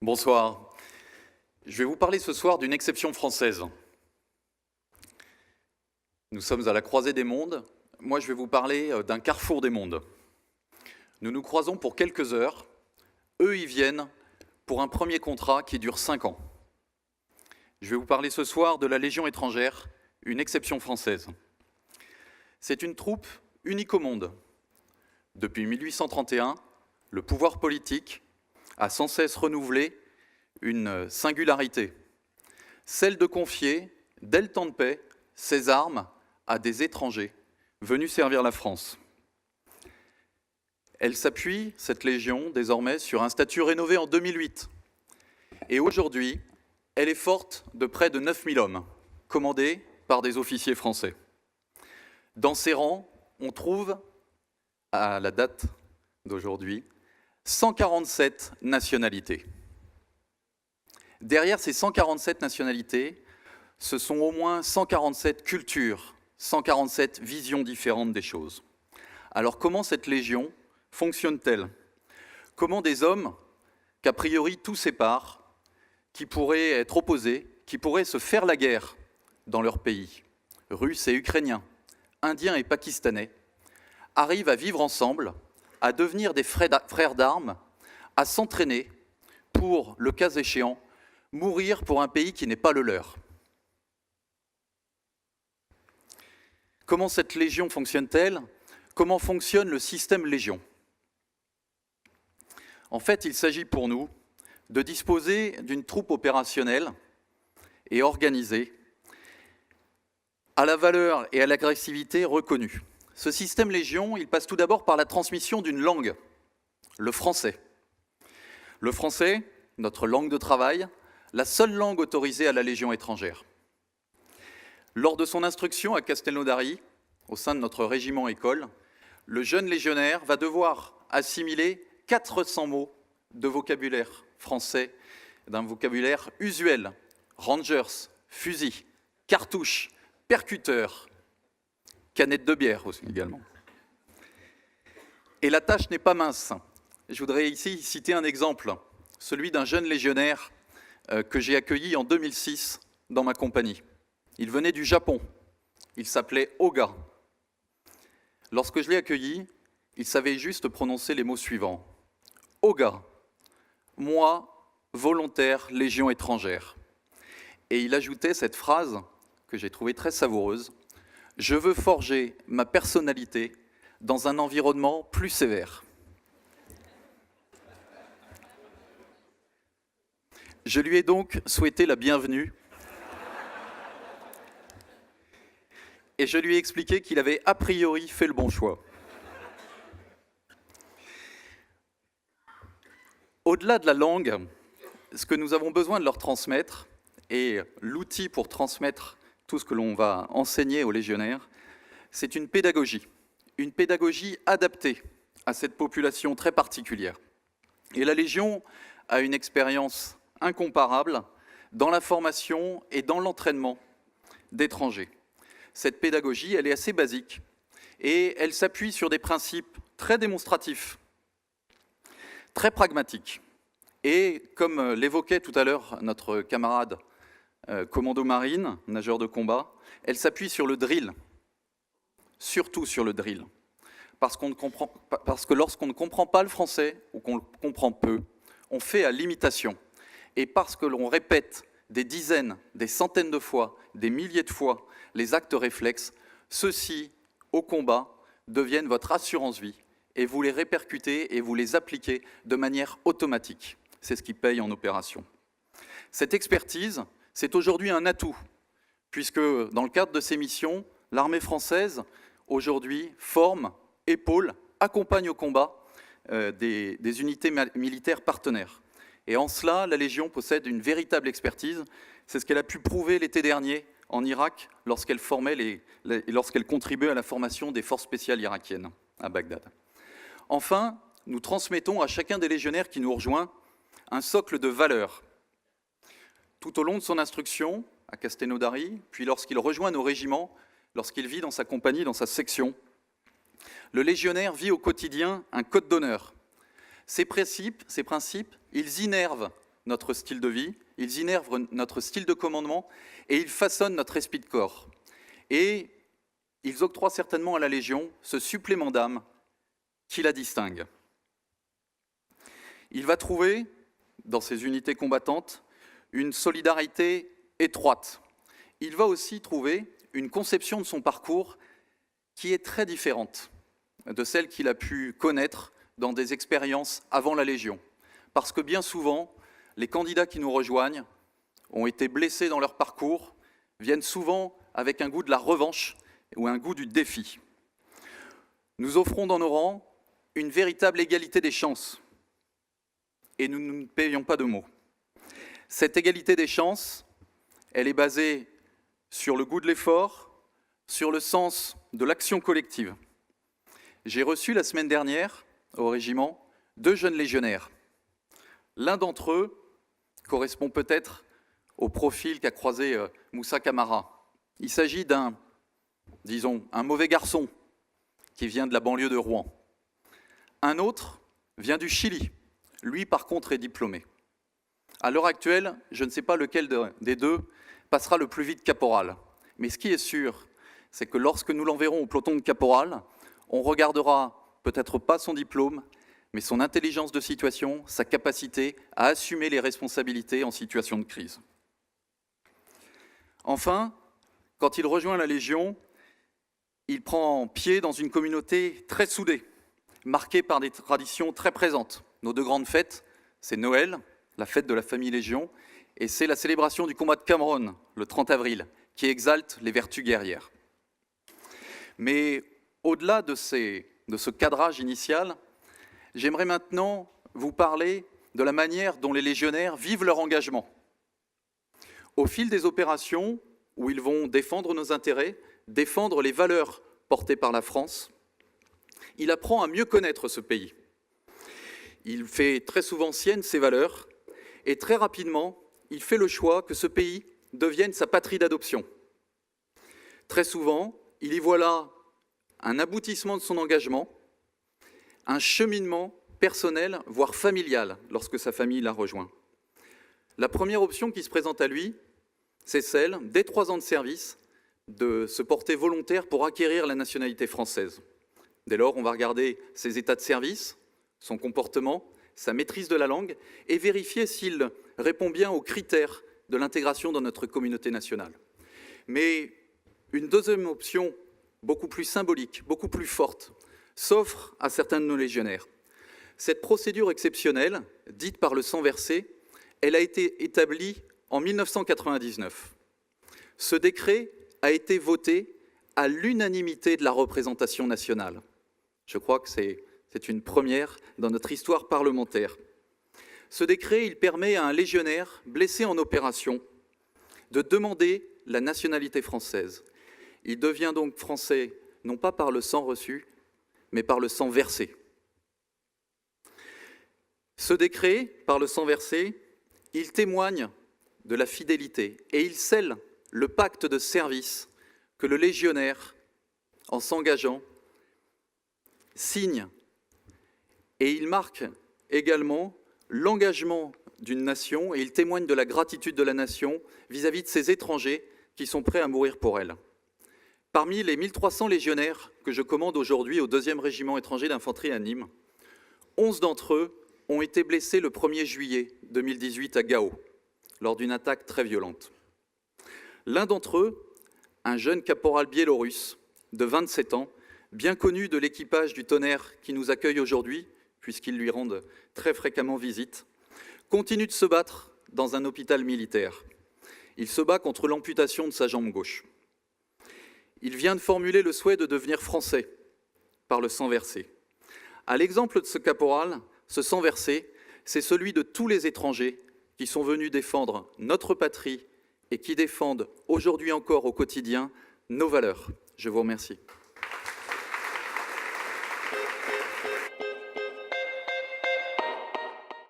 Bonsoir. Je vais vous parler ce soir d'une exception française. Nous sommes à la croisée des mondes. Moi, je vais vous parler d'un carrefour des mondes. Nous nous croisons pour quelques heures. Eux, ils viennent pour un premier contrat qui dure 5 ans. Je vais vous parler ce soir de la Légion étrangère, une exception française. C'est une troupe unique au monde. Depuis 1831, le pouvoir politique a sans cesse renouvelé une singularité, celle de confier, dès le temps de paix, ses armes à des étrangers venus servir la France. Elle s'appuie, cette légion, désormais, sur un statut rénové en 2008. Et aujourd'hui, elle est forte de près de 9000 hommes, commandés par des officiers français. Dans ses rangs, on trouve, à la date d'aujourd'hui, 147 nationalités. Derrière ces 147 nationalités, ce sont au moins 147 cultures, 147 visions différentes des choses. Alors comment cette légion fonctionne-t-elle? Comment des hommes qu'a priori tout sépare, qui pourraient être opposés, qui pourraient se faire la guerre dans leur pays, Russes et Ukrainiens, Indiens et Pakistanais, arrivent à vivre ensemble, à devenir des frères d'armes, à s'entraîner pour, le cas échéant, mourir pour un pays qui n'est pas le leur. Comment cette légion fonctionne-t-elle? Comment fonctionne le système légion? En fait, il s'agit pour nous de disposer d'une troupe opérationnelle et organisée à la valeur et à l'agressivité reconnues. Ce système légion, il passe tout d'abord par la transmission d'une langue, le français. Le français, notre langue de travail, la seule langue autorisée à la Légion étrangère. Lors de son instruction à Castelnaudary, au sein de notre régiment-école, le jeune légionnaire va devoir assimiler 400 mots de vocabulaire français, d'un vocabulaire usuel. Rangers, fusil, cartouche, percuteur, canette de bière aussi également. Et la tâche n'est pas mince. Je voudrais ici citer un exemple, celui d'un jeune légionnaire que j'ai accueilli en 2006 dans ma compagnie. Il venait du Japon, il s'appelait Oga. Lorsque je l'ai accueilli, il savait juste prononcer les mots suivants. Oga, moi, volontaire Légion étrangère. Et il ajoutait cette phrase que j'ai trouvée très savoureuse. Je veux forger ma personnalité dans un environnement plus sévère. Je lui ai donc souhaité la bienvenue et je lui ai expliqué qu'il avait a priori fait le bon choix. Au-delà de la langue, ce que nous avons besoin de leur transmettre, et l'outil pour transmettre tout ce que l'on va enseigner aux légionnaires, c'est une pédagogie adaptée à cette population très particulière. Et la Légion a une expérience incomparable dans la formation et dans l'entraînement d'étrangers. Cette pédagogie, elle est assez basique et elle s'appuie sur des principes très démonstratifs, très pragmatiques. Et comme l'évoquait tout à l'heure notre camarade commando marine, nageur de combat, elle s'appuie sur le drill, surtout sur le drill. Parce que lorsqu'on ne comprend pas le français ou qu'on le comprend peu, on fait à l'imitation. Et parce que l'on répète des dizaines, des centaines de fois, des milliers de fois les actes réflexes, ceux-ci, au combat, deviennent votre assurance-vie et vous les répercutez et vous les appliquez de manière automatique. C'est ce qui paye en opération. Cette expertise, c'est aujourd'hui un atout, puisque dans le cadre de ces missions, l'armée française, aujourd'hui, forme, épaule, accompagne au combat des unités militaires partenaires. Et en cela, la Légion possède une véritable expertise. C'est ce qu'elle a pu prouver l'été dernier en Irak, lorsqu'elle contribuait à la formation des forces spéciales irakiennes à Bagdad. Enfin, nous transmettons à chacun des légionnaires qui nous rejoint un socle de valeurs. Tout au long de son instruction à Castelnaudary, puis lorsqu'il rejoint nos régiments, lorsqu'il vit dans sa compagnie, dans sa section, le légionnaire vit au quotidien un code d'honneur. Ces principes, ils innervent notre style de vie, ils innervent notre style de commandement et ils façonnent notre esprit de corps. Et ils octroient certainement à la Légion ce supplément d'âme qui la distingue. Il va trouver, dans ces unités combattantes, une solidarité étroite. Il va aussi trouver une conception de son parcours qui est très différente de celle qu'il a pu connaître dans des expériences avant la Légion. Parce que bien souvent, les candidats qui nous rejoignent ont été blessés dans leur parcours, viennent souvent avec un goût de la revanche ou un goût du défi. Nous offrons dans nos rangs une véritable égalité des chances et nous ne payons pas de mots. Cette égalité des chances, elle est basée sur le goût de l'effort, sur le sens de l'action collective. J'ai reçu la semaine dernière, au régiment, 2 jeunes légionnaires. L'un d'entre eux correspond peut-être au profil qu'a croisé Moussa Camara. Il s'agit d'un, disons, un mauvais garçon qui vient de la banlieue de Rouen. Un autre vient du Chili. Lui, par contre, est diplômé. À l'heure actuelle, je ne sais pas lequel des deux passera le plus vite caporal. Mais ce qui est sûr, c'est que lorsque nous l'enverrons au peloton de caporal, on regardera peut-être pas son diplôme, mais son intelligence de situation, sa capacité à assumer les responsabilités en situation de crise. Enfin, quand il rejoint la Légion, il prend pied dans une communauté très soudée, marquée par des traditions très présentes. Nos 2 grandes fêtes, c'est Noël, la fête de la famille Légion, et c'est la célébration du combat de Cameroun, le 30 avril, qui exalte les vertus guerrières. Mais au-delà de ce cadrage initial, j'aimerais maintenant vous parler de la manière dont les légionnaires vivent leur engagement. Au fil des opérations où ils vont défendre nos intérêts, défendre les valeurs portées par la France, il apprend à mieux connaître ce pays. Il fait très souvent sienne ces valeurs et très rapidement, il fait le choix que ce pays devienne sa patrie d'adoption. Très souvent, il y voit là un aboutissement de son engagement, un cheminement personnel, voire familial, lorsque sa famille l'a rejoint. La première option qui se présente à lui, c'est celle, dès 3 ans de service, de se porter volontaire pour acquérir la nationalité française. Dès lors, on va regarder ses états de service, son comportement, sa maîtrise de la langue, et vérifier s'il répond bien aux critères de l'intégration dans notre communauté nationale. Mais une deuxième option, beaucoup plus symbolique, beaucoup plus forte, s'offre à certains de nos légionnaires. Cette procédure exceptionnelle, dite par le sang versé, elle a été établie en 1999. Ce décret a été voté à l'unanimité de la représentation nationale. Je crois que c'est une première dans notre histoire parlementaire. Ce décret, il permet à un légionnaire blessé en opération de demander la nationalité française. Il devient donc français, non pas par le sang reçu, mais par le sang versé. Ce décret, par le sang versé, il témoigne de la fidélité et il scelle le pacte de service que le légionnaire, en s'engageant, signe. Et il marque également l'engagement d'une nation et il témoigne de la gratitude de la nation vis-à-vis de ces étrangers qui sont prêts à mourir pour elle. Parmi les 1300 légionnaires que je commande aujourd'hui au 2e régiment étranger d'infanterie à Nîmes, 11 d'entre eux ont été blessés le 1er juillet 2018 à Gao, lors d'une attaque très violente. L'un d'entre eux, un jeune caporal biélorusse de 27 ans, bien connu de l'équipage du Tonnerre qui nous accueille aujourd'hui, puisqu'ils lui rendent très fréquemment visite, continue de se battre dans un hôpital militaire. Il se bat contre l'amputation de sa jambe gauche. Il vient de formuler le souhait de devenir français par le sang versé. À l'exemple de ce caporal, ce sang versé, c'est celui de tous les étrangers qui sont venus défendre notre patrie et qui défendent aujourd'hui encore au quotidien nos valeurs. Je vous remercie.